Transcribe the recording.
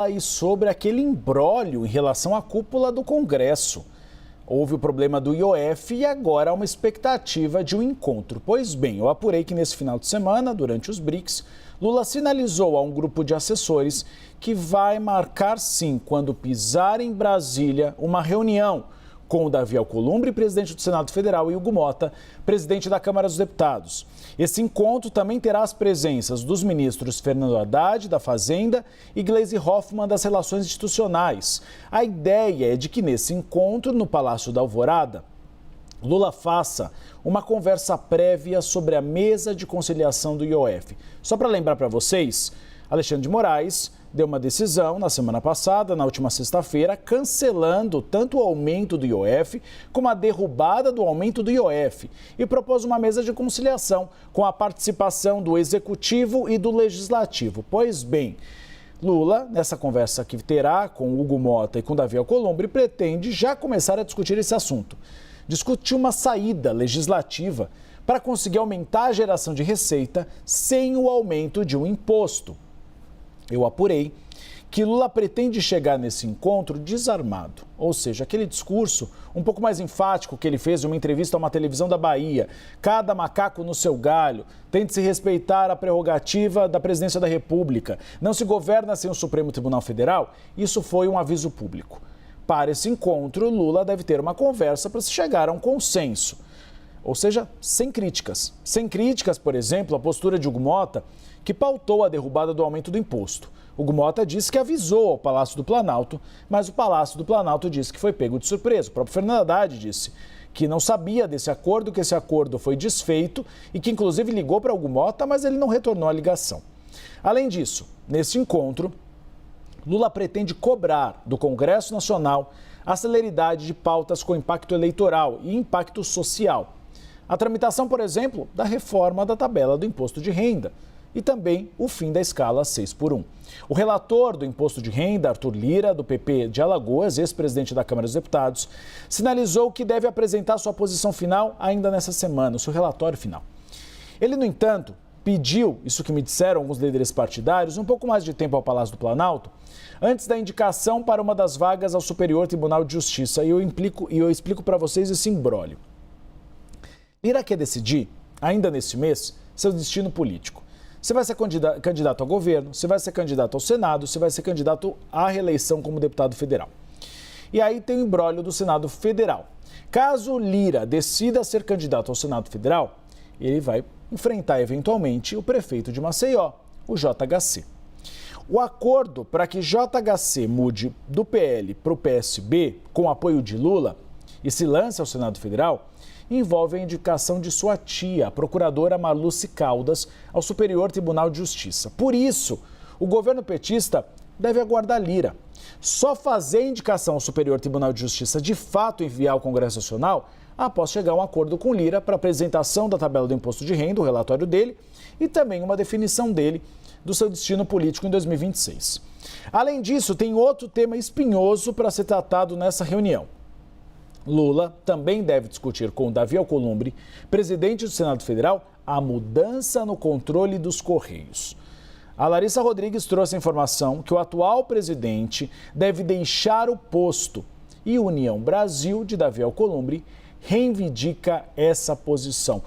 E sobre aquele imbróglio em relação à cúpula do Congresso. Houve o problema do IOF e agora há uma expectativa de um encontro. Pois bem, eu apurei que nesse final de semana, durante os BRICS, Lula sinalizou a um grupo de assessores que vai marcar sim, quando pisar em Brasília, uma reunião com o Davi Alcolumbre, presidente do Senado Federal, e Hugo Motta, presidente da Câmara dos Deputados. Esse encontro também terá as presenças dos ministros Fernando Haddad, da Fazenda, e Gleisi Hoffmann, das Relações Institucionais. A ideia é de que nesse encontro, no Palácio da Alvorada, Lula faça uma conversa prévia sobre a mesa de conciliação do IOF. Só para lembrar para vocês, Alexandre de Moraes deu uma decisão na semana passada, na última sexta-feira, cancelando tanto o aumento do IOF como a derrubada do aumento do IOF e propôs uma mesa de conciliação com a participação do Executivo e do Legislativo. Pois bem, Lula, nessa conversa que terá com Hugo Motta e com Davi Alcolumbre, pretende já começar a discutir esse assunto. Discutir uma saída legislativa para conseguir aumentar a geração de receita sem o aumento de um imposto. Eu apurei que Lula pretende chegar nesse encontro desarmado, ou seja, aquele discurso um pouco mais enfático que ele fez em uma entrevista a uma televisão da Bahia, cada macaco no seu galho, tem de se respeitar a prerrogativa da presidência da República, não se governa sem o Supremo Tribunal Federal, isso foi um aviso público. Para esse encontro, Lula deve ter uma conversa para se chegar a um consenso, ou seja, sem críticas. Sem críticas, por exemplo, a postura de Hugo Motta, que pautou a derrubada do aumento do imposto. Hugo Motta disse que avisou ao Palácio do Planalto, mas o Palácio do Planalto disse que foi pego de surpresa. O próprio Fernando Haddad disse que não sabia desse acordo, que esse acordo foi desfeito e que inclusive ligou para Hugo Motta, mas ele não retornou a ligação. Além disso, nesse encontro, Lula pretende cobrar do Congresso Nacional a celeridade de pautas com impacto eleitoral e impacto social. A tramitação, por exemplo, da reforma da tabela do imposto de renda e também o fim da escala 6x1. O relator do imposto de renda, Arthur Lira, do PP de Alagoas, ex-presidente da Câmara dos Deputados, sinalizou que deve apresentar sua posição final ainda nessa semana, o seu relatório final. Ele, no entanto, pediu, isso que me disseram alguns líderes partidários, um pouco mais de tempo ao Palácio do Planalto, antes da indicação para uma das vagas ao Superior Tribunal de Justiça. E eu explico para vocês esse imbróglio. Lira quer decidir, ainda neste mês, seu destino político. Você vai ser candidato ao governo, você vai ser candidato ao Senado, você vai ser candidato à reeleição como deputado federal. E aí tem o imbróglio do Senado Federal. Caso Lira decida ser candidato ao Senado Federal, ele vai enfrentar eventualmente o prefeito de Maceió, o JHC. O acordo para que JHC mude do PL para o PSB, com apoio de Lula, e se lance ao Senado Federal, envolve a indicação de sua tia, a procuradora Marluce Caldas, ao Superior Tribunal de Justiça. Por isso, o governo petista deve aguardar Lira. Só fazer a indicação ao Superior Tribunal de Justiça de fato enviar ao Congresso Nacional após chegar a um acordo com Lira para apresentação da tabela do imposto de renda, o relatório dele, e também uma definição dele do seu destino político em 2026. Além disso, tem outro tema espinhoso para ser tratado nessa reunião. Lula também deve discutir com Davi Alcolumbre, presidente do Senado Federal, a mudança no controle dos Correios. A Larissa Rodrigues trouxe a informação que o atual presidente deve deixar o posto e União Brasil, de Davi Alcolumbre, reivindica essa posição.